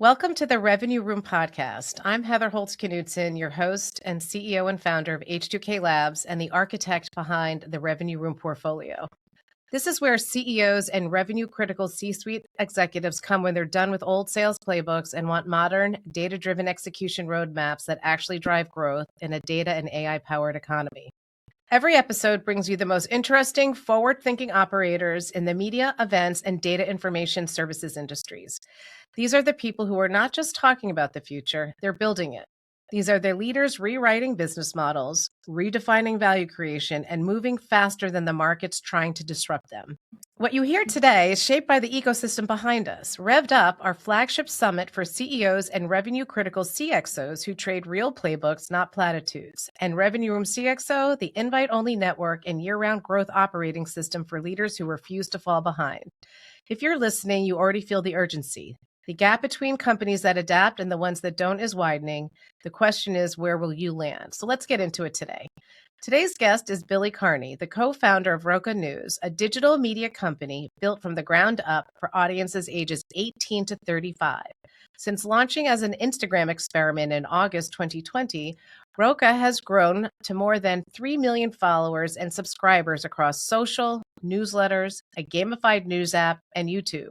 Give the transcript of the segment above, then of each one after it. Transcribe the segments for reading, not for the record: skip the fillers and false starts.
Welcome to the Revenue Room podcast. I'm Heather Holst-Knudsen, your host and CEO and founder of H2K Labs and the architect behind the Revenue Room portfolio. This is where CEOs and revenue-critical C-suite executives come when they're done with old sales playbooks and want modern, data-driven execution roadmaps that actually drive growth in a data and AI-powered economy. Every episode brings you the most interesting, forward-thinking operators in the media, events, and data information services industries. These are the people who are not just talking about the future, they're building it. These are the leaders rewriting business models, redefining value creation, and moving faster than the market's trying to disrupt them. What you hear today is shaped by the ecosystem behind us. Revved Up, our flagship summit for CEOs and revenue-critical CXOs who trade real playbooks, not platitudes. And Revenue Room CXO, the invite-only network and year-round growth operating system for leaders who refuse to fall behind. If you're listening, you already feel the urgency. The gap between companies that adapt and the ones that don't is widening. The question is, where will you land? So let's get into it today. Today's guest is Billy Carney, the co-founder of RocaNews, a digital media company built from the ground up for audiences ages 18 to 35. Since launching as an Instagram experiment in August 2020, Roca has grown to more than 3 million followers and subscribers across social, newsletters, a gamified news app, and YouTube.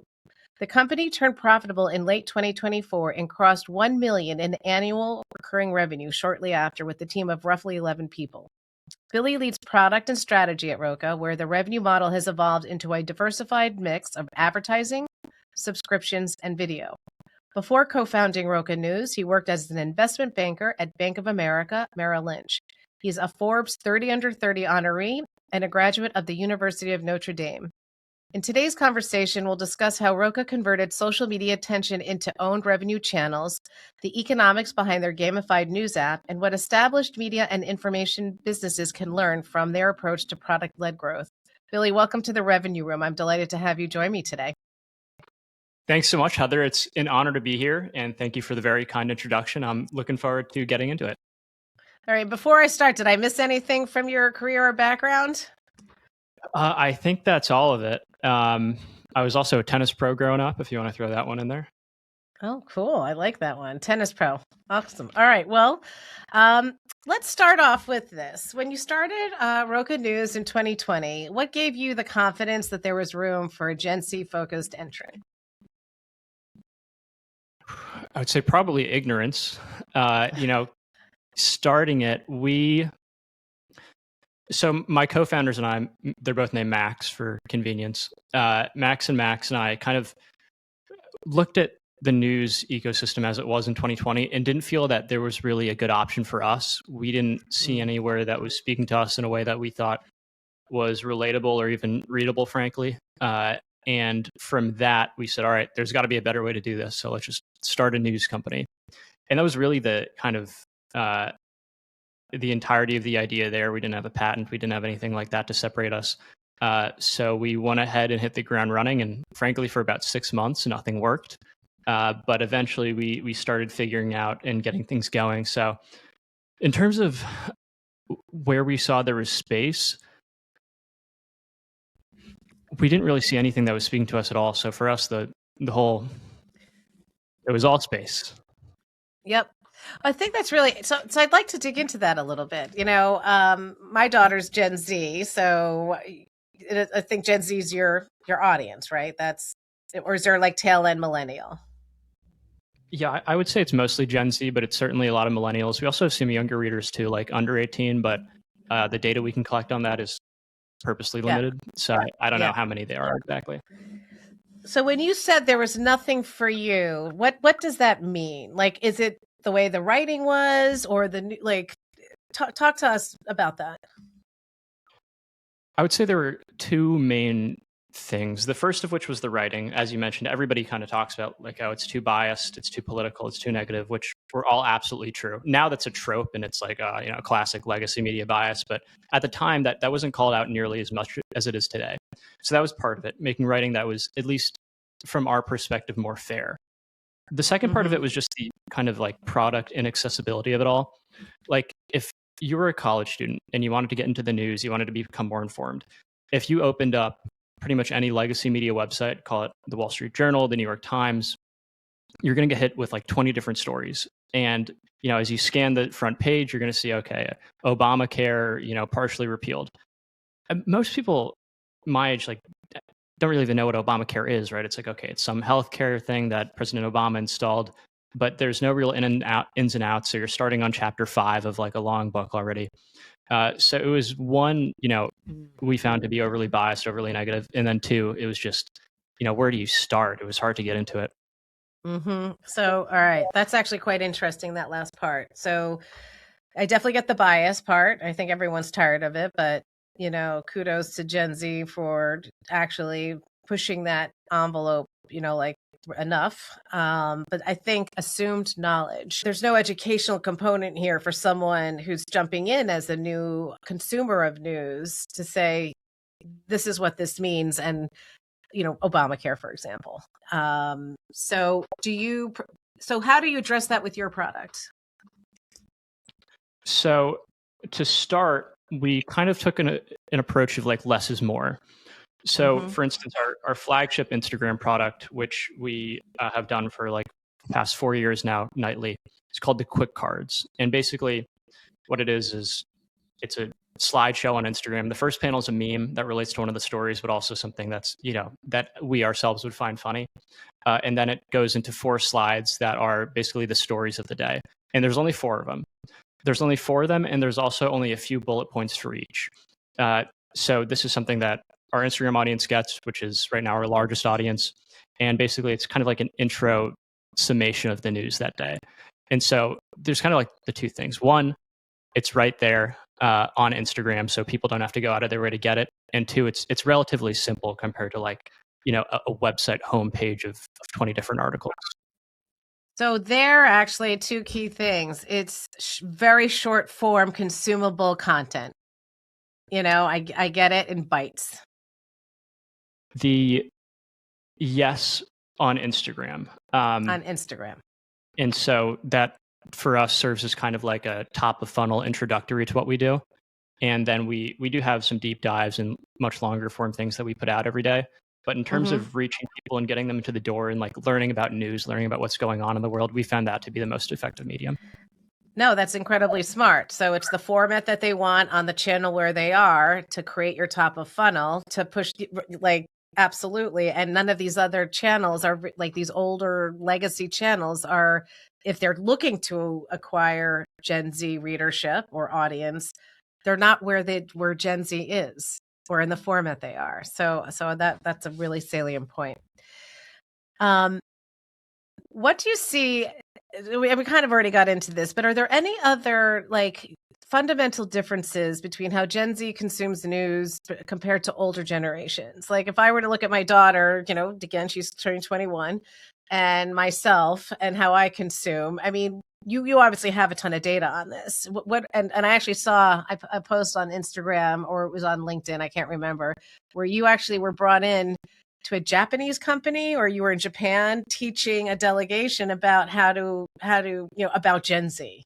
The company turned profitable in late 2024 and crossed $1 million in annual recurring revenue shortly after with a team of roughly 11 people. Billy leads product and strategy at Roca, where the revenue model has evolved into a diversified mix of advertising, subscriptions, and video. Before co-founding RocaNews, he worked as an investment banker at Bank of America, Merrill Lynch. He's a Forbes 30 Under 30 honoree and a graduate of the University of Notre Dame. In today's conversation, we'll discuss how Roca converted social media attention into owned revenue channels, the economics behind their gamified news app, and what established media and information businesses can learn from their approach to product-led growth. Billy, welcome to the Revenue Room. I'm delighted to have you join me today. Thanks so much, Heather. It's an honor to be here, and thank you for the very kind introduction. I'm looking forward to getting into it. All right, before I start, did I miss anything from your career or background? I think that's all of it. I was also a tennis pro growing up, if you want to throw that one in there. Oh, cool. I like that one. Tennis pro. Awesome. All right. Well, let's start off with this. When you started RocaNews in 2020, what gave you the confidence that there was room for a Gen Z focused entrant? I would say probably ignorance. Starting it, So my co-founders and I, they're both named Max for convenience. Max and I kind of looked at the news ecosystem as it was in 2020 and didn't feel that there was really a good option for us. We didn't see anywhere that was speaking to us in a way that we thought was relatable or even readable, frankly. And from that, we said, all right, there's got to be a better way to do this. So let's just start a news company. And that was really the kind of the entirety of the idea there. We didn't have a patent. We didn't have anything like that to separate us. So we went ahead and hit the ground running. And frankly, for about 6 months, nothing worked. But eventually we started figuring out and getting things going. So in terms of where we saw there was space, we didn't really see anything that was speaking to us at all. So for us, it was all space. Yep. I think that's really so. I'd like to dig into that a little bit. My daughter's Gen Z, so I think Gen Z is your audience, right? Or is there like tail end millennial? Yeah, I would say it's mostly Gen Z, but it's certainly a lot of millennials. We also have some younger readers too, like under 18, but the data we can collect on that is purposely limited. So I don't know how many there are exactly. So when you said there was nothing for you, what does that mean? Like, is it the way the writing was, or talk to us about that? I would say there were two main things. The first of which was the writing. As you mentioned, everybody kind of talks about like, oh, it's too biased, it's too political, it's too negative, which were all absolutely true. Now that's a trope and it's like a classic legacy media bias. But at the time that wasn't called out nearly as much as it is today. So that was part of it, making writing that was, at least from our perspective, more fair. The second part of it was just the kind of like product inaccessibility of it all. Like if you were a college student and you wanted to get into the news, you wanted to become more informed. If you opened up pretty much any legacy media website, call it the Wall Street Journal, the New York Times, you're going to get hit with like 20 different stories. And, as you scan the front page, you're going to see, okay, Obamacare, partially repealed. Most people my age, like, don't really even know what Obamacare is, right? It's like, okay, it's some healthcare thing that President Obama installed, but there's no real ins and outs. So you're starting on chapter 5 of like a long book already. So it was one, we found to be overly biased, overly negative, and then two, it was just, where do you start? It was hard to get into it. So, all right, that's actually quite interesting, that last part. So I definitely get the bias part. I think everyone's tired of it, but kudos to Gen Z for actually pushing that envelope, like enough. But I think assumed knowledge, there's no educational component here for someone who's jumping in as a new consumer of news to say, this is what this means. And, Obamacare, for example. So how do you address that with your product? So to start, we kind of took an approach of like less is more. So for instance, our flagship Instagram product, which we have done for like the past 4 years now nightly, it's called the Quick Cards. And basically what it is it's a slideshow on Instagram. The first panel is a meme that relates to one of the stories, but also something that's, that we ourselves would find funny. And then it goes into 4 slides that are basically the stories of the day. And there's only 4 of them. There's only 4 of them, and there's also only a few bullet points for each. So this is something that our Instagram audience gets, which is right now our largest audience. And basically, it's kind of like an intro summation of the news that day. And so there's kind of like the 2 things. One, it's right there on Instagram, so people don't have to go out of their way to get it. And 2, it's relatively simple compared to like, a website homepage of 20 different articles. So there are actually 2 key things. It's very short form, consumable content. I get it in bites. Yes, on Instagram. On Instagram. And so that for us serves as kind of like a top of funnel introductory to what we do. And then we do have some deep dives and much longer form things that we put out every day. But in terms of reaching people and getting them into the door and like learning about news, learning about what's going on in the world, we found that to be the most effective medium. No, that's incredibly smart. So it's the format that they want on the channel where they are to create your top of funnel to push, like, absolutely. And none of these other channels are like these older legacy channels are, if they're looking to acquire Gen Z readership or audience, they're not where Gen Z is or in the format they are. So that's a really salient point. What do you see? We kind of already got into this, but are there any other like fundamental differences between how Gen Z consumes news compared to older generations? Like if I were to look at my daughter, again, she's turning 21, and myself and how I consume, I mean, you obviously have a ton of data on this. And I actually saw a post on Instagram, or it was on LinkedIn, I can't remember, where you actually were brought in to a Japanese company, or you were in Japan teaching a delegation about how to about Gen Z.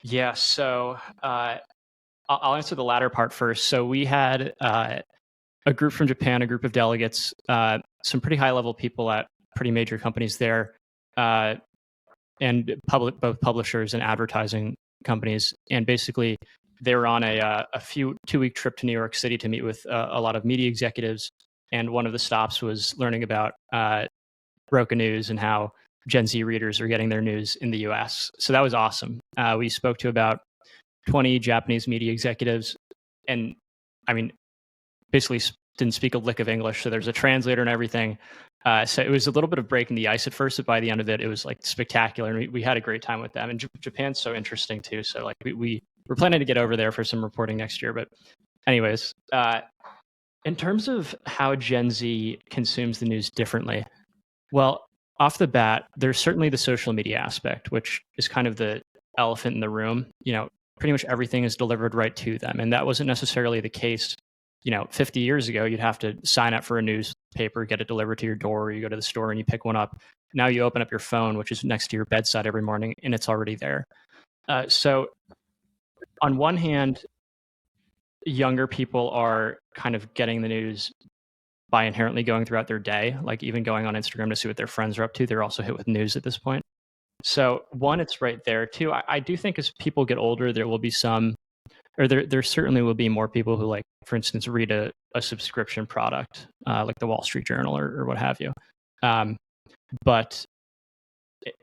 Yeah, so I'll answer the latter part first. So we had a group from Japan, a group of delegates, some pretty high level people at pretty major companies there, and both publishers and advertising companies. And basically, they were on a 2-week trip to New York City to meet with a lot of media executives. And one of the stops was learning about RocaNews and how Gen Z readers are getting their news in the US. So that was awesome. We spoke to about 20 Japanese media executives, and I mean, basically didn't speak a lick of English. So there's a translator and everything. So it was a little bit of breaking the ice at first, but by the end of it, it was like spectacular. And we had a great time with them. And Japan's so interesting too. So like we're planning to get over there for some reporting next year. But anyways, in terms of how Gen Z consumes the news differently, well, off the bat, there's certainly the social media aspect, which is kind of the elephant in the room. Pretty much everything is delivered right to them. And that wasn't necessarily the case 50 years ago. You'd have to sign up for a newspaper, get it delivered to your door, or you go to the store and you pick one up. Now you open up your phone, which is next to your bedside every morning, and it's already there. So on one hand, younger people are kind of getting the news by inherently going throughout their day, like even going on Instagram to see what their friends are up to. They're also hit with news at this point. So one, it's right there. Two, I do think as people get older, there will be some, or there certainly will be more people who, like, for instance, read a subscription product, like the Wall Street Journal or what have you. But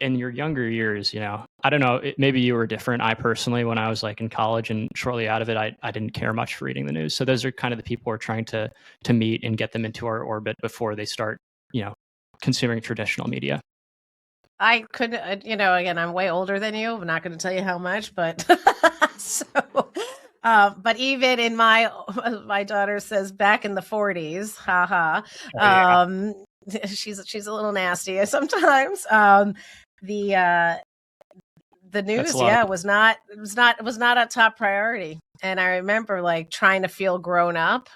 in your younger years, I don't know, maybe you were different. I personally, when I was like in college and shortly out of it, I didn't care much for reading the news. So those are kind of the people we're trying to meet and get them into our orbit before they start, consuming traditional media. I couldn't, again, I'm way older than you. I'm not going to tell you how much, but so, but even in my daughter says back in the 40s, haha. Yeah. She's a little nasty sometimes. The news, was not a top priority. And I remember like trying to feel grown up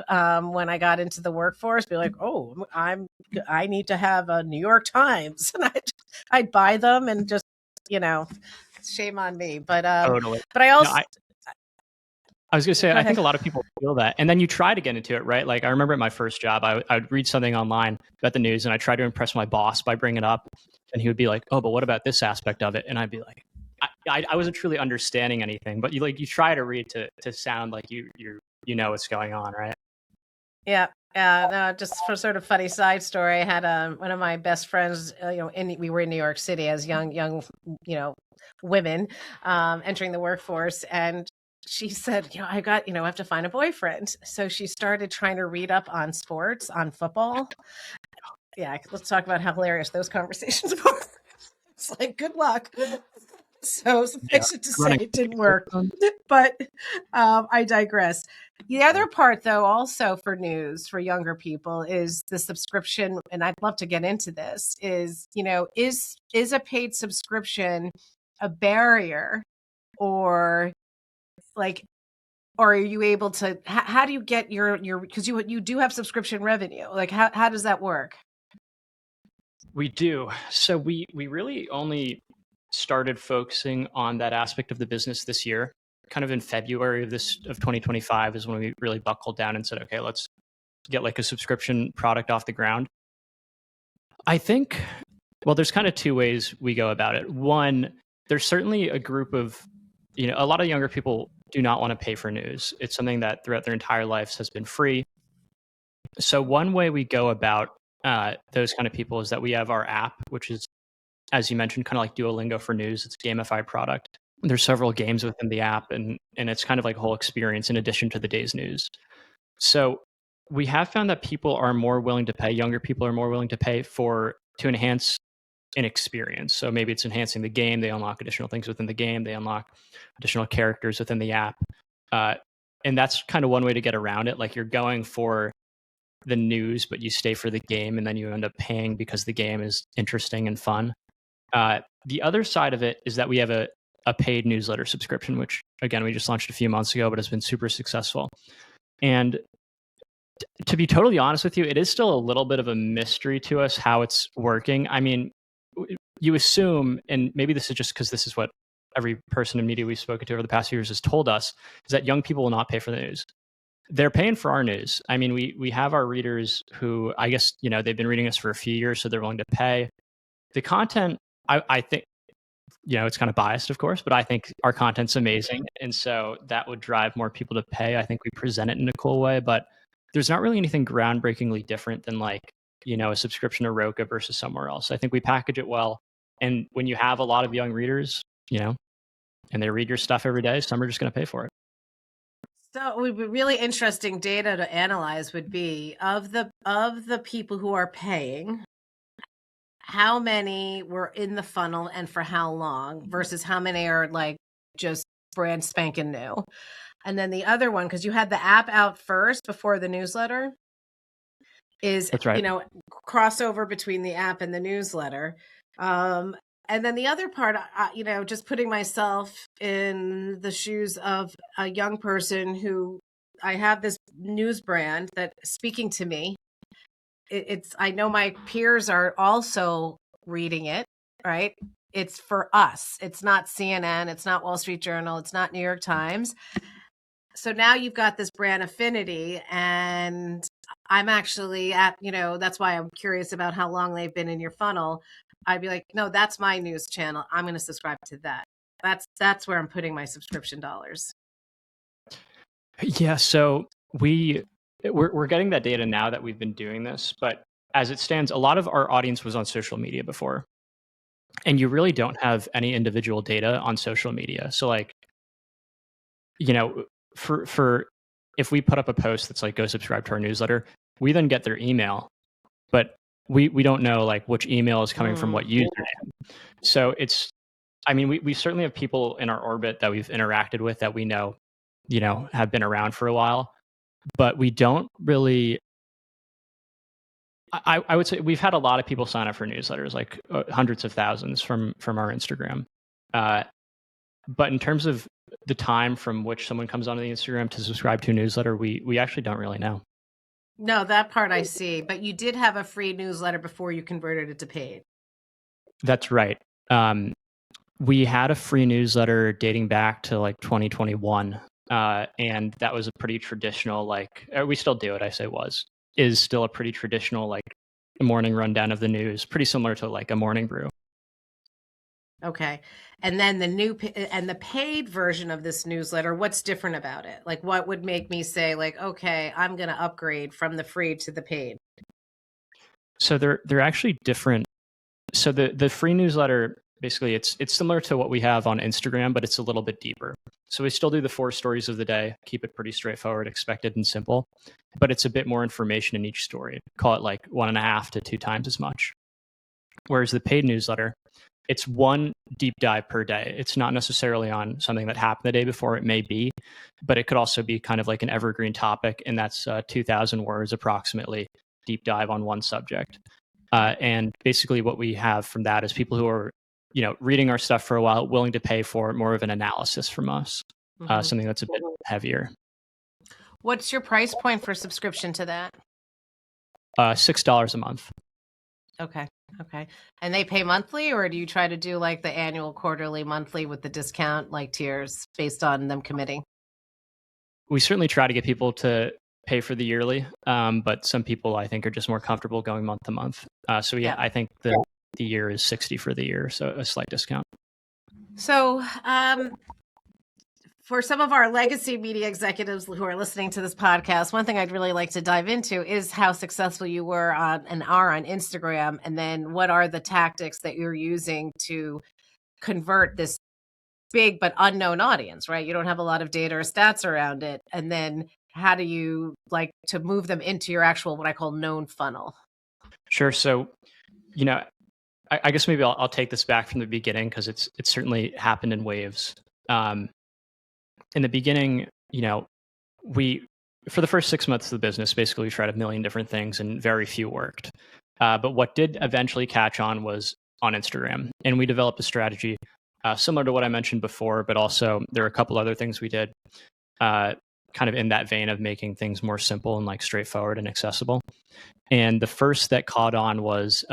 when I got into the workforce, be like, oh, I need to have a New York Times, and I'd buy them and just, shame on me. But Totally. But I also. No, I was going to say, I think a lot of people feel that. And then you try to get into it, right? Like I remember at my first job, I would read something online about the news and I tried to impress my boss by bringing it up. And he would be like, oh, but what about this aspect of it? And I'd be like, I wasn't truly understanding anything, but you try to read to sound like you know what's going on, right? Yeah. No, just for sort of funny side story, I had one of my best friends, we were in New York City as young, women entering the workforce. And she said, I have to find a boyfriend. So she started trying to read up on sports, on football. Yeah, let's talk about how hilarious those conversations were. It's like, good luck. So suffice it to say, it didn't work. But I digress. The other part, though, also for news for younger people is the subscription, and I'd love to get into this, is a paid subscription a barrier, or are you able to, how do you get your, because you do have subscription revenue, like how does that work? We do. So we really only started focusing on that aspect of the business this year. Kind of in February of 2025 is when we really buckled down and said, okay, let's get like a subscription product off the ground. I think, well, there's kind of two ways we go about it. One, there's certainly a group of, a lot of younger people do not want to pay for news. It's something that throughout their entire lives has been free. So one way we go about those kind of people is that we have our app, which is, as you mentioned, kind of like Duolingo for news. It's a gamified product. There's several games within the app, and it's kind of like a whole experience in addition to the day's news. So we have found that people are more willing to pay, younger people are more willing to pay to enhance an experience. So maybe it's enhancing the game. They unlock additional things within the game. They unlock additional characters within the app. And that's kind of one way to get around it. Like you're going for the news, but you stay for the game, and then you end up paying because the game is interesting and fun. The other side of it is that we have a paid newsletter subscription, which again, we just launched a few months ago, but has been super successful. And to be totally honest with you, it is still a little bit of a mystery to us how it's working. I mean, you assume, and maybe this is just because this is what every person in media we've spoken to over the past few years has told us, is that young people will not pay for the news. They're paying for our news. I mean, we have our readers who, I guess, they've been reading us for a few years, so they're willing to pay. The content, I think, it's kind of biased, of course, but I think our content's amazing. And so that would drive more people to pay. I think we present it in a cool way, but there's not really anything groundbreakingly different than like, a subscription to Roca versus somewhere else. I think we package it well. And when you have a lot of young readers, and they read your stuff every day, some are just going to pay for it. So it would be really interesting data to analyze would be of the people who are paying, how many were in the funnel and for how long versus how many are like just brand spanking new. And then the other one, because you had the app out first before the newsletter, is, that's right, crossover between the app and the newsletter. And then the other part, just putting myself in the shoes of a young person who, I have this news brand that speaking to me. I know my peers are also reading it, right? It's for us. It's not CNN. It's not Wall Street Journal. It's not New York Times. So now you've got this brand affinity, and I'm actually at, that's why I'm curious about how long they've been in your funnel. I'd be like, no, that's my news channel. I'm going to subscribe to that. That's where I'm putting my subscription dollars. Yeah, so we're getting that data now that we've been doing this, but as it stands, a lot of our audience was on social media before. And you really don't have any individual data on social media. So like, for if we put up a post that's like go subscribe to our newsletter, we then get their email, but we don't know like which email is coming from what username. So we certainly have people in our orbit that we've interacted with that we know, have been around for a while, but we don't really. I would say we've had a lot of people sign up for newsletters, like hundreds of thousands from our Instagram. But in terms of the time from which someone comes onto the Instagram to subscribe to a newsletter, we actually don't really know. No, that part I see. But you did have a free newsletter before you converted it to paid. That's right. We had a free newsletter dating back to like 2021. And that was a pretty traditional, we still do it. I say is still a pretty traditional, like morning rundown of the news, pretty similar to like a morning brew. Okay. And then the paid version of this newsletter, what's different about it? Like what would make me say like, okay, I'm going to upgrade from the free to the paid? So they're actually different. So the free newsletter, basically it's similar to what we have on Instagram, but it's a little bit deeper. So we still do the 4 stories of the day, keep it pretty straightforward, expected and simple, but it's a bit more information in each story. Call it like 1.5 to 2 times as much. Whereas the paid newsletter, it's one deep dive per day. It's not necessarily on something that happened the day before. It may be, but it could also be kind of like an evergreen topic, and that's 2,000 words approximately, deep dive on one subject. And basically what we have from that is people who are, reading our stuff for a while, willing to pay for more of an analysis from us, something that's a bit heavier. What's your price point for subscription to that? $6 a month. Okay. And they pay monthly, or do you try to do like the annual, quarterly, monthly with the discount like tiers based on them committing? We certainly try to get people to pay for the yearly, but some people I think are just more comfortable going month to month. I think the year is $60 for the year, so a slight discount. So for some of our legacy media executives who are listening to this podcast, one thing I'd really like to dive into is how successful you were on Instagram, and then what are the tactics that you're using to convert this big but unknown audience, right? You don't have a lot of data or stats around it. And then how do you like to move them into your actual, what I call known funnel? Sure. So, I guess maybe I'll take this back from the beginning, because it's certainly happened in waves. In the beginning, for the first 6 months of the business, basically we tried a million different things and very few worked. But what did eventually catch on was on Instagram. And we developed a strategy similar to what I mentioned before, but also there are a couple other things we did kind of in that vein of making things more simple and like straightforward and accessible. And the first that caught on was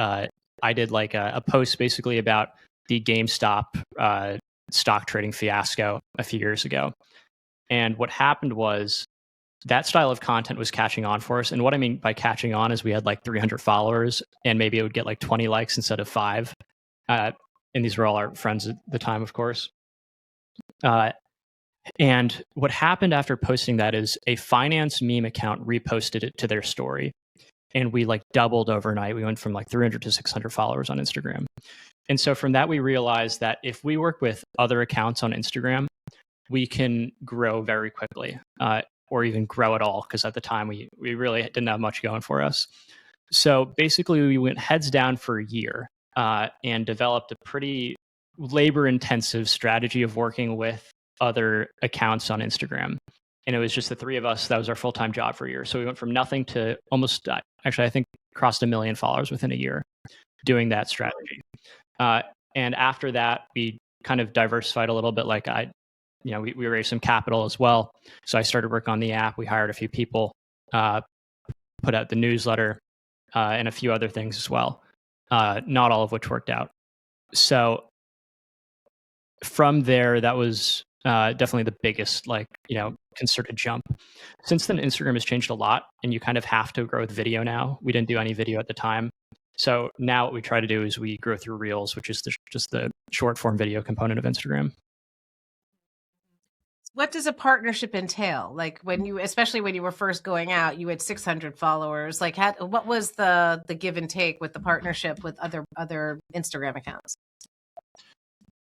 I did like a post basically about the GameStop stock trading fiasco a few years ago. And what happened was that style of content was catching on for us. And what I mean by catching on is we had like 300 followers, and maybe it would get like 20 likes instead of 5. And these were all our friends at the time, of course. And what happened after posting that is a finance meme account reposted it to their story. And we like doubled overnight. We went from like 300 to 600 followers on Instagram. And so from that, we realized that if we work with other accounts on Instagram, we can grow very quickly, or even grow at all, because at the time we really didn't have much going for us. So basically, we went heads down for a year and developed a pretty labor-intensive strategy of working with other accounts on Instagram. And it was just the 3 of us. That was our full-time job for a year. So we went from nothing to almost, actually, I think crossed 1 million followers within a year doing that strategy. And after that, we kind of diversified a little bit. Like we raised some capital as well. So I started working on the app. We hired a few people, put out the newsletter, and a few other things as well. Not all of which worked out. So from there, that was definitely the biggest concerted jump. Since then, Instagram has changed a lot, and you kind of have to grow with video now. We didn't do any video at the time. So now what we try to do is we grow through Reels, which is just the short form video component of Instagram. What does a partnership entail? Like especially when you were first going out, you had 600 followers. Like, what was the give and take with the partnership with other Instagram accounts?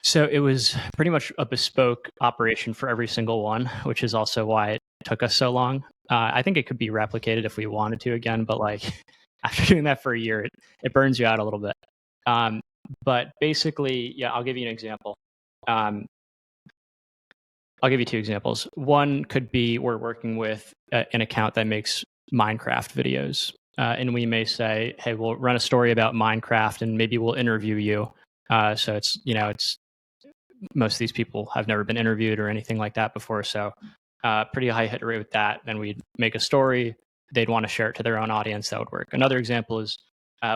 So it was pretty much a bespoke operation for every single one, which is also why it took us so long. I think it could be replicated if we wanted to again, but like after doing that for a year, it burns you out a little bit. But basically, yeah, I'll give you an example. I'll give you two examples. One could be we're working with an account that makes Minecraft videos. And we may say, hey, we'll run a story about Minecraft and maybe we'll interview you. So it's most of these people have never been interviewed or anything like that before. So pretty high hit rate with that. Then we'd make a story. They'd want to share it to their own audience. That would work. Another example is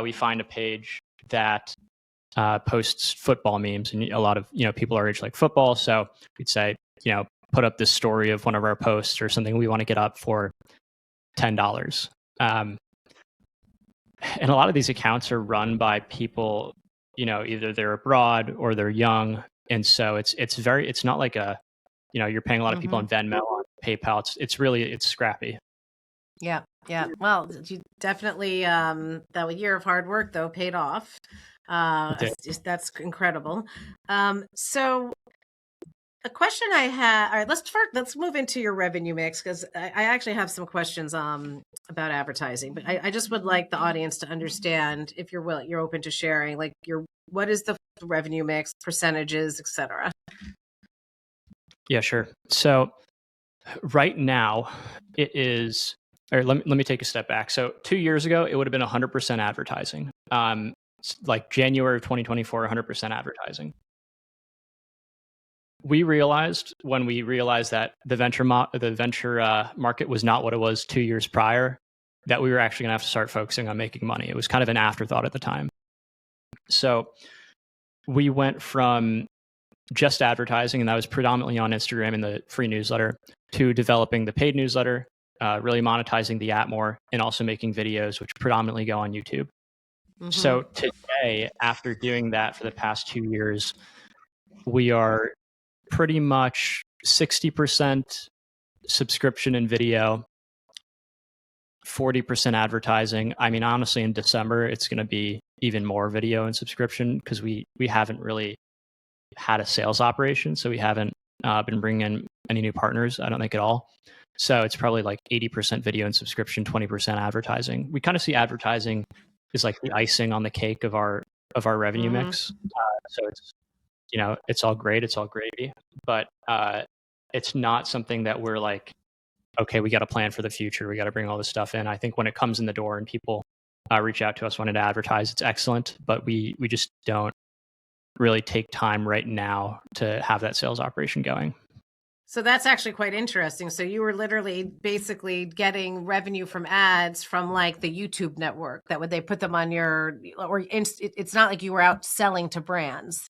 we find a page that posts football memes, and a lot of people our age like football. So we'd say, put up this story of one of our posts or something we want to get up for $10. And a lot of these accounts are run by people, either they're abroad or they're young. And so it's not like you're paying a lot of people on Venmo, on PayPal. It's scrappy. Yeah. Well, you definitely, that year of hard work though paid off. That's incredible. So a question I had, all right, let's move into your revenue mix, because I actually have some questions about advertising, but I just would like the audience to understand, if you're open to sharing, like what is the revenue mix, percentages, etc. Yeah, sure. So right now it is, or let me take a step back. So 2 years ago, it would have been 100% advertising. Like January of 2024, 100% advertising. We realized that the venture market was not what it was 2 years prior, that we were actually going to have to start focusing on making money. It was kind of an afterthought at the time. So we went from just advertising, and that was predominantly on Instagram and the free newsletter, to developing the paid newsletter, really monetizing the app more, and also making videos, which predominantly go on YouTube. So today, after doing that for the past 2 years, we are pretty much 60% subscription and video, 40% advertising. I mean, honestly, in December, it's going to be even more video and subscription, because we haven't really had a sales operation. So we haven't been bringing in any new partners, I don't think, at all. So it's probably like 80% video and subscription, 20% advertising. We kind of see advertising is like the icing on the cake of our revenue mix. So it's, it's all great, it's all gravy, but it's not something that we're like, okay, we got a plan for the future, we got to bring all this stuff in. I think when it comes in the door and people reach out to us wanting to advertise, it's excellent, but we just don't really take time right now to have that sales operation going. So that's actually quite interesting. So you were literally basically getting revenue from ads from like the YouTube network, that would they put them on it's not like you were out selling to brands.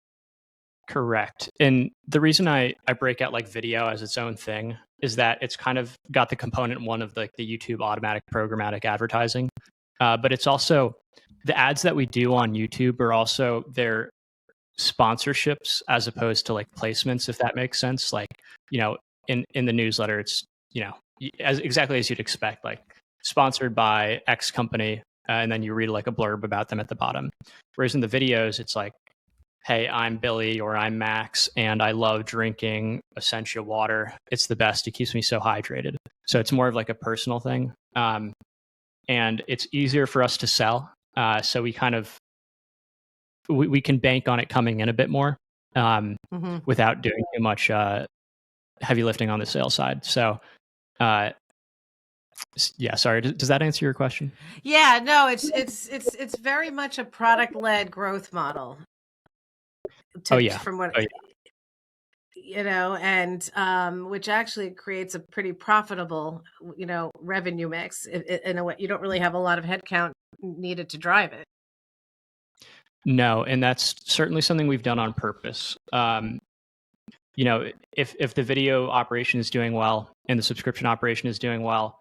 Correct. And the reason I break out like video as its own thing is that it's kind of got the component one of like the YouTube automatic programmatic advertising. But it's also the ads that we do on YouTube are also their sponsorships as opposed to like placements, if that makes sense. Like, in the newsletter, it's, exactly as you'd expect, like sponsored by X company, and then you read like a blurb about them at the bottom. Whereas in the videos, it's like, hey, I'm Billy or I'm Max, and I love drinking Essentia water. It's the best. It keeps me so hydrated. So it's more of like a personal thing. And it's easier for us to sell. So we kind of, we can bank on it coming in a bit more without doing too much heavy lifting on the sales side. So yeah, sorry. Does that answer your question? Yeah, no, it's very much a product-led growth model. From what and which actually creates a pretty profitable, revenue mix in a way. You don't really have a lot of headcount needed to drive it. No, and that's certainly something we've done on purpose. if the video operation is doing well and the subscription operation is doing well,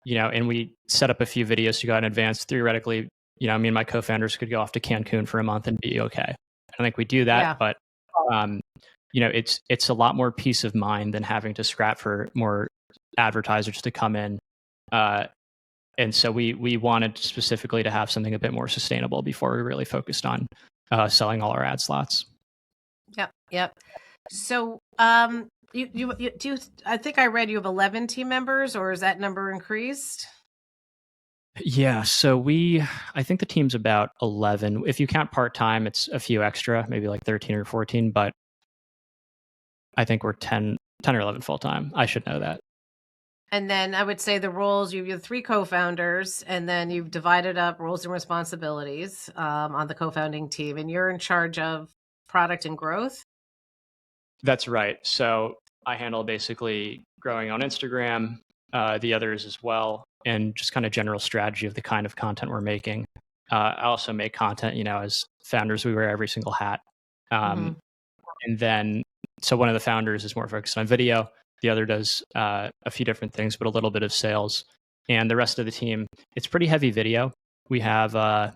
and we set up a few videos to go out in advance, theoretically, me and my co-founders could go off to Cancun for a month and be okay. I don't think we do that, but it's a lot more peace of mind than having to scrap for more advertisers to come in. And so we wanted specifically to have something a bit more sustainable before we really focused on selling all our ad slots. Yep. So you do. I think I read you have 11 team members, or is that number increased? Yeah. So I think the team's about 11. If you count part-time, it's a few extra, maybe like 13 or 14, but I think we're 10 or 11 full-time. I should know that. And then I would say the roles, you have 3 co-founders, and then you've divided up roles and responsibilities on the co-founding team, and you're in charge of product and growth. That's right. So I handle basically growing on Instagram, the others as well, and just kind of general strategy of the kind of content we're making. I also make content, as founders, we wear every single hat. And then, so one of the founders is more focused on video. The other does a few different things, but a little bit of sales. And the rest of the team, it's pretty heavy video. We have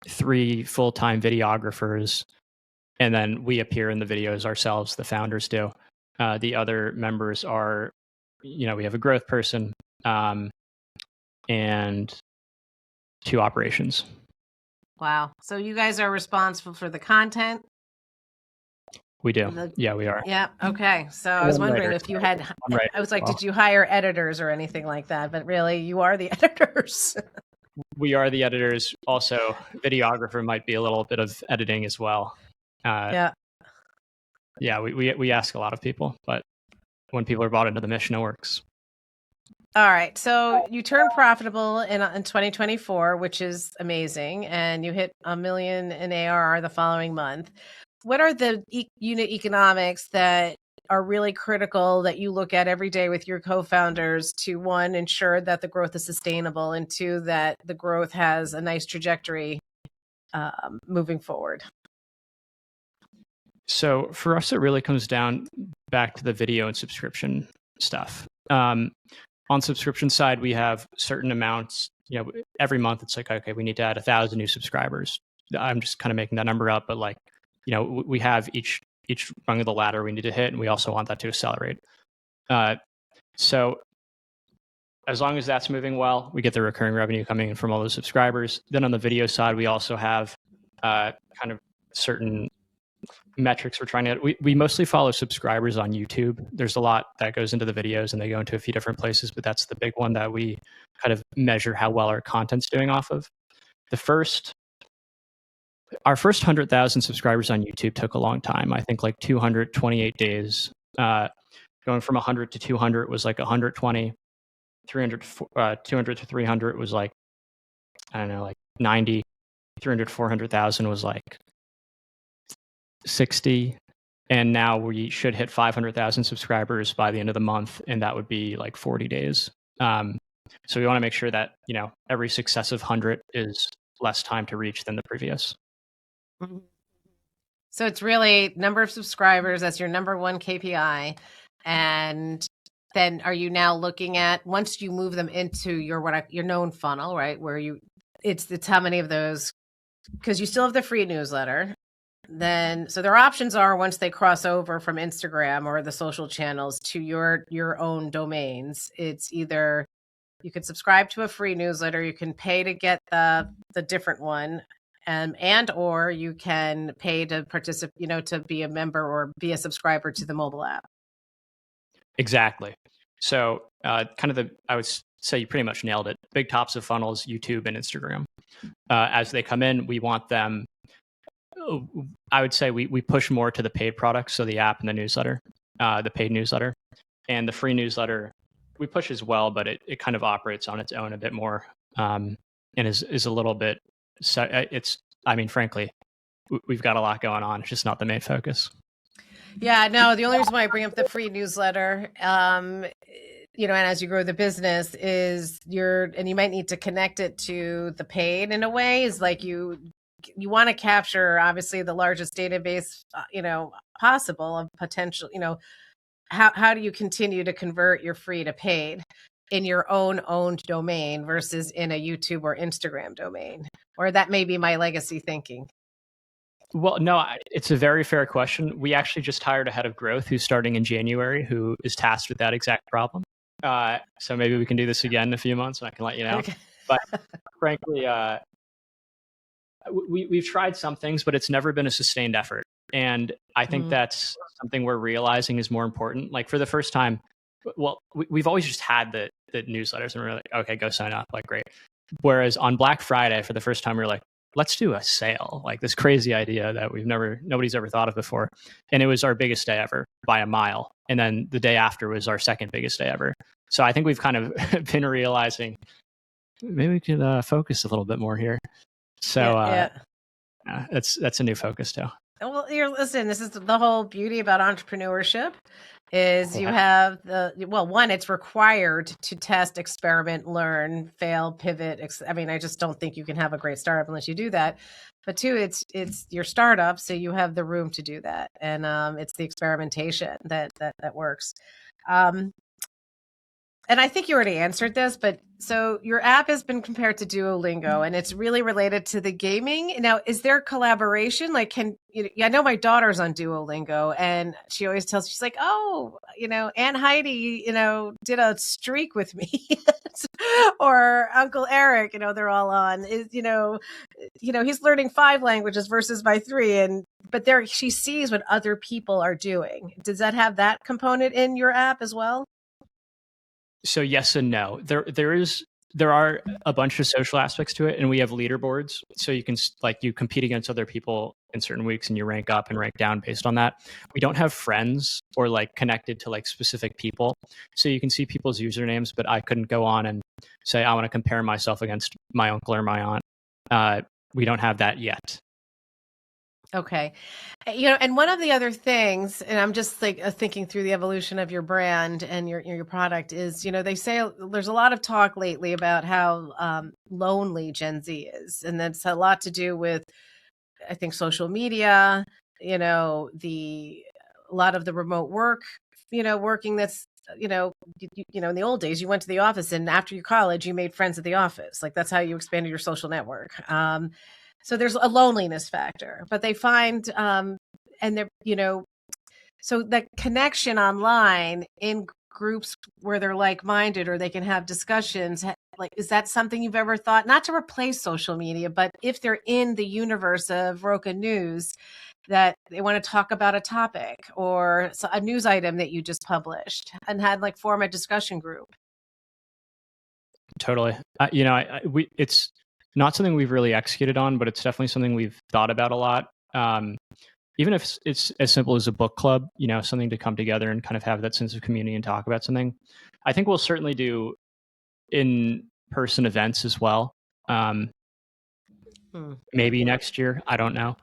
3 full-time videographers, and then we appear in the videos ourselves, the founders do. The other members are, we have a growth person and 2 operations. Wow. So you guys are responsible for the content? We do. Yeah, we are. Yeah. Okay. So I was wondering if you had, I was like, did you hire editors or anything like that? But really, you are the editors. We are the editors. Also, videographer might be a little bit of editing as well. Yeah, we ask a lot of people, but when people are bought into the mission, it works. All right. So you turned profitable in 2024, which is amazing. And you hit $1 million in ARR the following month. What are the unit economics that are really critical that you look at every day with your co-founders to, 1, ensure that the growth is sustainable, and 2, that the growth has a nice trajectory moving forward? So for us, it really comes down back to the video and subscription stuff. On subscription side, we have certain amounts, every month it's like, okay, we need to add 1,000 new subscribers. I'm just kind of making that number up, but we have each rung of the ladder we need to hit, and we also want that to accelerate. So as long as that's moving well, we get the recurring revenue coming in from all those subscribers. Then on the video side, we also have kind of certain metrics we're trying to. We mostly follow subscribers on YouTube. There's a lot that goes into the videos, and they go into a few different places, but that's the big one that we kind of measure how well our content's doing off of. Our first 100,000 subscribers on YouTube took a long time. I think like 228 days. Going from 100 to 200 was like 120. 200 to 300 was like, I don't know, like 90. 300 to 400,000 was like 60. And now we should hit 500,000 subscribers by the end of the month, and that would be like 40 days. So we want to make sure that, every successive 100 is less time to reach than the previous. So it's really number of subscribers. That's your number one KPI. And then are you now looking at, once you move them into your known funnel, right? Where it's how many of those, because you still have the free newsletter. Then, so their options are, once they cross over from Instagram or the social channels to your own domains, it's either you can subscribe to a free newsletter, you can pay to get the different one, and or you can pay to participate, to be a member or be a subscriber to the mobile app. Exactly. So I would say you pretty much nailed it. Big tops of funnels, YouTube and Instagram. As they come in, we want them, I would say we push more to the paid products. So the app and the newsletter, the paid newsletter, and the free newsletter, we push as well, but it kind of operates on its own a bit more, and is a little bit, frankly, we've got a lot going on. It's just not the main focus. Yeah, no, the only reason why I bring up the free newsletter, and as you grow the business and you might need to connect it to the paid in a way, is like you want to capture obviously the largest database, possible of potential, how do you continue to convert your free to paid in your own owned domain versus in a YouTube or Instagram domain? Or that may be my legacy thinking. Well, no, it's a very fair question. We actually just hired a head of growth who's starting in January, who is tasked with that exact problem. So maybe we can do this again in a few months and I can let you know. Okay. But frankly, we've tried some things, but it's never been a sustained effort. And I think that's something we're realizing is more important. Like for the first time, well, we've always just had the newsletters and we're like, okay, go sign up. Like, great. Whereas on Black Friday, for the first time, we were like, let's do a sale, like this crazy idea that nobody's ever thought of before. And it was our biggest day ever by a mile. And then the day after was our second biggest day ever. So I think we've kind of been realizing maybe we could focus a little bit more here. So that's a new focus too. Well, listen, this is the whole beauty about entrepreneurship is you have one, it's required to test, experiment, learn, fail, pivot. I just don't think you can have a great startup unless you do that. But two, it's your startup, so you have the room to do that. And it's the experimentation that works. And I think you already answered this, but so your app has been compared to Duolingo and it's really related to the gaming. Now, is there collaboration? Like, I know my daughter's on Duolingo and she always tells me, she's like, oh, Aunt Heidi, did a streak with me or Uncle Eric, they're all on he's learning 5 languages versus my 3. But she sees what other people are doing. Does that have that component in your app as well? So yes and no. There are a bunch of social aspects to it, and we have leaderboards. So you can you compete against other people in certain weeks, and you rank up and rank down based on that. We don't have friends or connected to specific people, so you can see people's usernames, but I couldn't go on and say I want to compare myself against my uncle or my aunt. We don't have that yet. Okay. And one of the other things, and I'm just thinking through the evolution of your brand and your product is, they say there's a lot of talk lately about how lonely Gen Z is. And that's a lot to do with, I think, social media, a lot of the remote work, working that's, in the old days, you went to the office and after your college, you made friends at the office. That's how you expanded your social network. So there's a loneliness factor, but they find, and they're, so that connection online in groups where they're like-minded or they can have discussions, is that something you've ever thought, not to replace social media, but if they're in the universe of RocaNews, that they want to talk about a topic or a news item that you just published and had form a discussion group? Totally. It's not something we've really executed on, but it's definitely something we've thought about a lot. Even if it's as simple as a book club, something to come together and kind of have that sense of community and talk about something. I think we'll certainly do in-person events as well. Maybe next year, I don't know.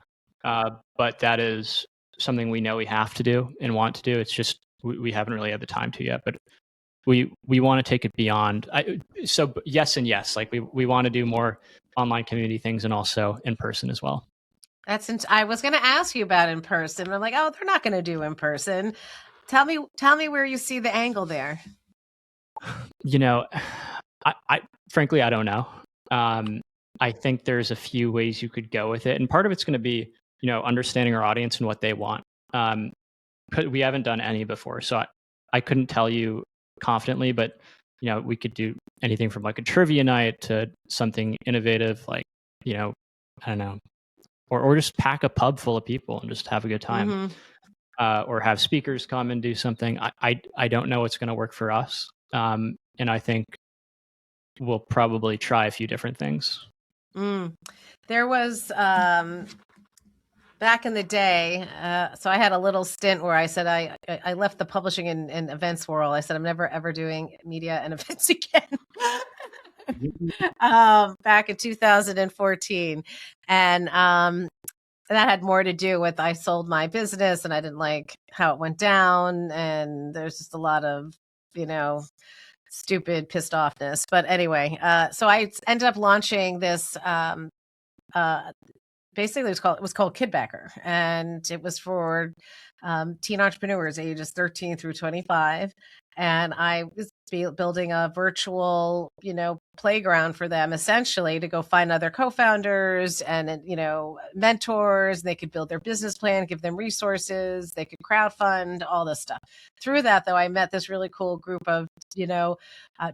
But that is something we know we have to do and want to do. It's just we haven't really had the time to yet, but we want to take it beyond. So yes and yes, we want to do more online community things and also in person as well. I was going to ask you about in person. I'm like, oh, they're not going to do in person. Tell me where you see the angle there. I frankly, I don't know. I think there's a few ways you could go with it. And part of it's going to be, understanding our audience and what they want. We haven't done any before. So I couldn't tell you confidently, but, we could do anything from a trivia night to something innovative, I don't know, or just pack a pub full of people and just have a good time, or have speakers come and do something. I don't know what's going to work for us. And I think we'll probably try a few different things. There was, back in the day, so I had a little stint where I said I left the publishing and events world. I said I'm never ever doing media and events again. Back in 2014, and that had more to do with I sold my business and I didn't like how it went down, and there's just a lot of stupid pissed offness. But anyway, so I ended up launching this basically it was called Kidbacker, and it was for teen entrepreneurs ages 13 through 25. And I was building a virtual, playground for them, essentially, to go find other co-founders and, mentors. They could build their business plan, give them resources, they could crowdfund, all this stuff. Through that, though, I met this really cool group of,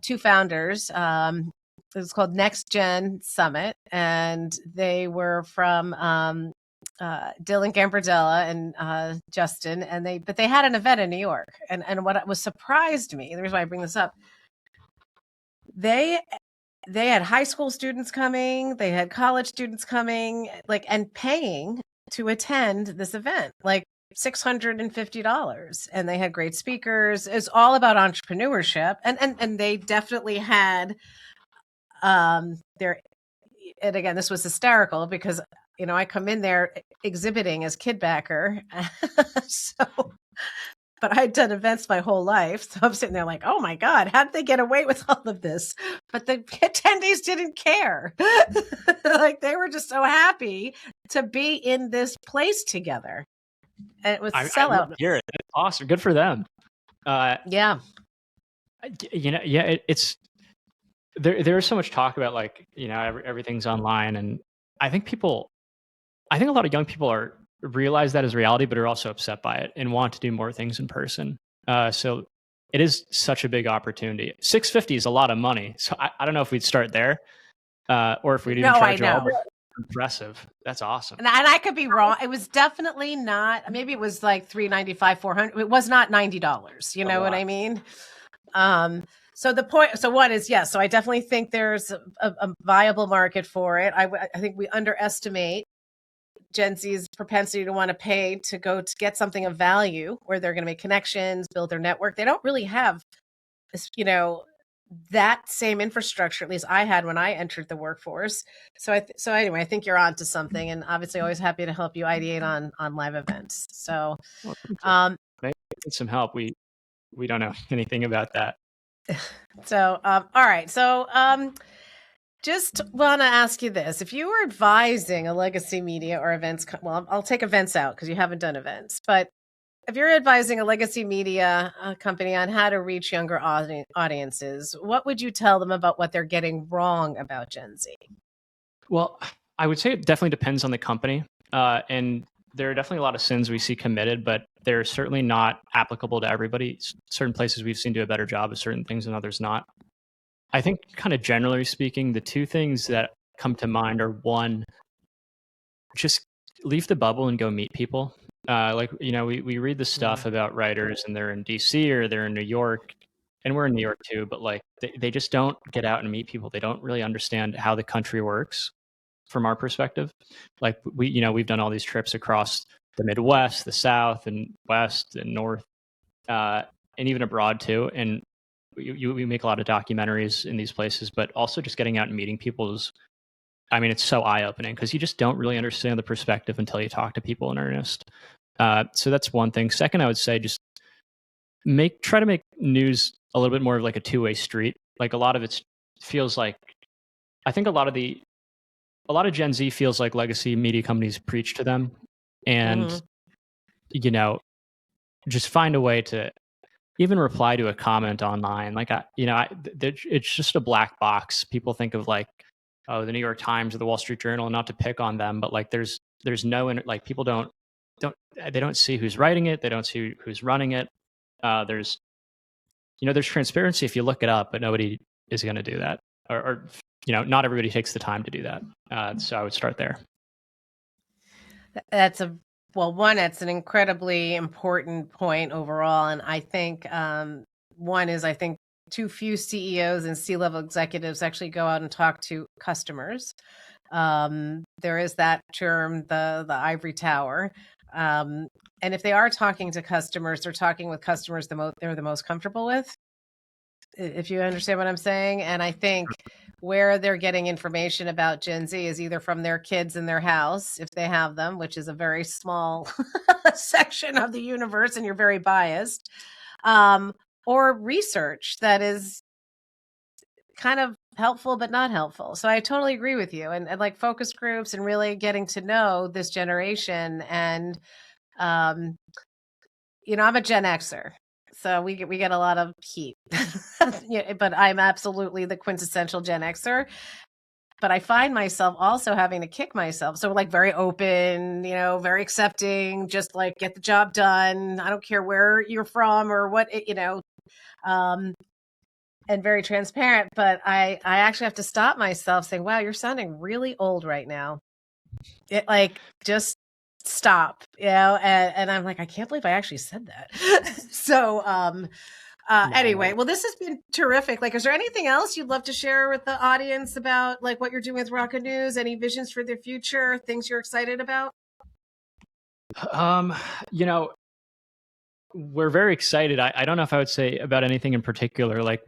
two founders. It was called Next Gen Summit, and they were from Dylan Gambardella and Justin, and they had an event in New York. And what was surprised me, the reason why I bring this up, they had high school students coming, they had college students coming, and paying to attend this event, $650, and they had great speakers. It's all about entrepreneurship, and they definitely had their. And again, this was hysterical because I come in there exhibiting as Kidbacker, but I'd done events my whole life, so I'm sitting there like, oh my God, how did they get away with all of this? But the attendees didn't care. They were just so happy to be in this place together. And it was sellout. I hear it. It's awesome. Good for them. Yeah. It's there's so much talk about everything's online, and I think a lot of young people realize that as reality, but are also upset by it and want to do more things in person. So it is such a big opportunity. $650 is a lot of money. So I don't know if we'd start there, or if we'd even charge all. Impressive. That's awesome. And I could be wrong. It was definitely not. Maybe it was like $395, $400. It was not $90. You know what I mean? So the point. So one is yes. So I definitely think there's a viable market for it. I think we underestimate Gen Z's propensity to want to pay to go to get something of value, where they're going to make connections, build their network. They don't really have, that same infrastructure. At least I had when I entered the workforce. So anyway, I think you're on to something, and obviously always happy to help you ideate on live events. So, maybe some help. We don't know anything about that. So, all right. So, just want to ask you this. If you were advising a legacy media or events, well, I'll take events out because you haven't done events, but if you're advising a legacy media company on how to reach younger audiences, what would you tell them about what they're getting wrong about Gen Z? Well, I would say it definitely depends on the company. And there are definitely a lot of sins we see committed, but they're certainly not applicable to everybody. Certain places we've seen do a better job of certain things and others not. I think kind of generally speaking, the two things that come to mind are, one, just leave the bubble and go meet people. We read the stuff about writers and they're in DC or they're in New York, and we're in New York too, but they just don't get out and meet people. They don't really understand how the country works from our perspective. We've done all these trips across the Midwest, the South and West and North, and even abroad too. And we make a lot of documentaries in these places, but also just getting out and meeting people it's so eye-opening because you just don't really understand the perspective until you talk to people in earnest. So that's one thing. Second, I would say just try to make news a little bit more of like a two-way street. Like a lot of it feels like, I think a lot of Gen Z feels like legacy media companies preach to them, and just find a way to even reply to a comment online. It's just a black box. People think of the New York Times or the Wall Street Journal, not to pick on them, but there's no people don't see who's writing it. They don't see who's running it. There's transparency if you look it up, but nobody is going to do that, or not everybody takes the time to do that. So I would start there. That's an incredibly important point overall. And I think one is, too few CEOs and C-level executives actually go out and talk to customers. There is that term, the ivory tower. And if they are talking to customers, they're talking with customers they're the most comfortable with, if you understand what I'm saying. And I think where they're getting information about Gen Z is either from their kids in their house, if they have them, which is a very small section of the universe, and you're very biased, or research that is kind of helpful, but not helpful. So I totally agree with you. And like focus groups and really getting to know this generation. And, I'm a Gen Xer. So we get a lot of heat, but I'm absolutely the quintessential Gen Xer. But I find myself also having to kick myself. So like very open, very accepting, just like get the job done. I don't care where you're from or what, and very transparent. But I actually have to stop myself saying, wow, you're sounding really old right now. Just stop, and I'm like, I can't believe I actually said that. So, anyway, well, this has been terrific. Like, is there anything else you'd love to share with the audience about like what you're doing with RocaNews? Any visions for the future? Things you're excited about? We're very excited. I don't know if I would say about anything in particular. Like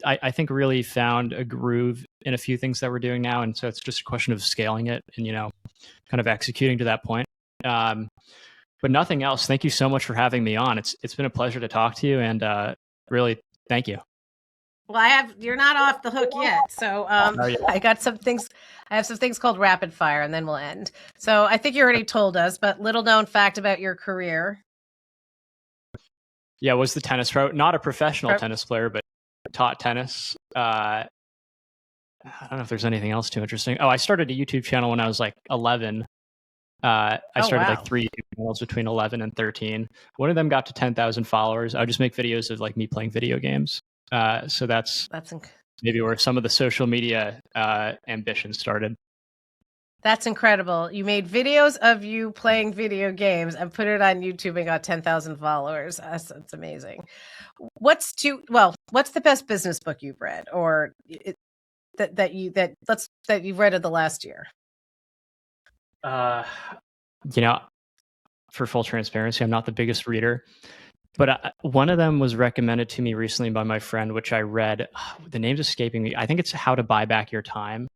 I think really found a groove in a few things that we're doing now. And so it's just a question of scaling it and, kind of executing to that point. But nothing else. Thank you so much for having me on. It's been a pleasure to talk to you, and really thank you. Well, you're not off the hook yet. So I got some things. I have some things called rapid fire, and then we'll end. So I think you already told us, but little known fact about your career. Yeah, was the tennis pro, not a professional tennis player, but taught tennis. I don't know if there's anything else too interesting. Oh, I started a YouTube channel when I was like 11. I started like 3 YouTube channels between 11 and 13. One of them got to 10,000 followers. I would just make videos of like me playing video games. So that's maybe where some of the social media ambitions started. That's incredible. You made videos of you playing video games and put it on YouTube and got 10,000 followers. That's amazing. What's the best business book you've read or that you've read in the last year? For full transparency, I'm not the biggest reader, but one of them was recommended to me recently by my friend, which I read. The name's escaping me. I think it's How to Buy Back Your Time.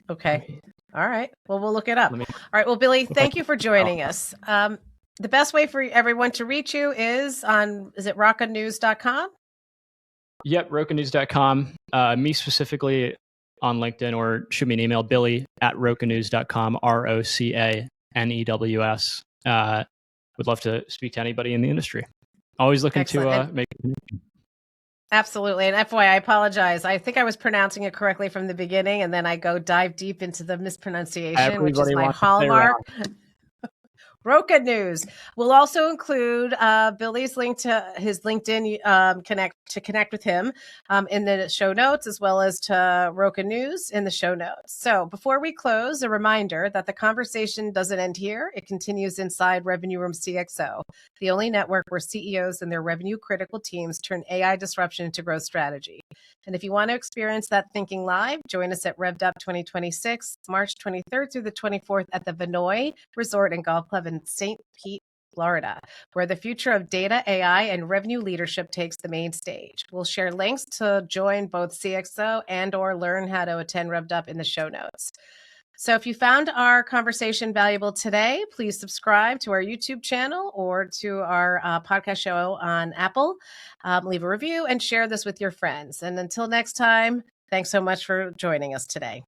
Okay. All right. Well, we'll look it up. All right. Well, Billy, thank you for joining us. The best way for everyone to reach you is it RocaNews.com? Yep, RocaNews.com. Me specifically on LinkedIn, or shoot me an email, Billy@RocaNews.com, RocaNews. Would love to speak to anybody in the industry. Always looking to make a connection. Absolutely. And FYI, I apologize. I think I was pronouncing it correctly from the beginning, and then I go dive deep into the mispronunciation, which is my hallmark. RocaNews. We'll also include Billy's link to his LinkedIn connect with him in the show notes, as well as to RocaNews in the show notes. So before we close, a reminder that the conversation doesn't end here. It continues inside Revenue Room CXO, the only network where CEOs and their revenue critical teams turn AI disruption into growth strategy. And if you want to experience that thinking live, join us at Revved Up 2026, March 23rd through the 24th at the Vinoy Resort and Golf Club in St. Pete, Florida, where the future of data, AI, and revenue leadership takes the main stage. We'll share links to join both CXO and or learn how to attend Revved Up in the show notes. So if you found our conversation valuable today, please subscribe to our YouTube channel or to our podcast show on Apple. Leave a review and share this with your friends. And until next time, thanks so much for joining us today.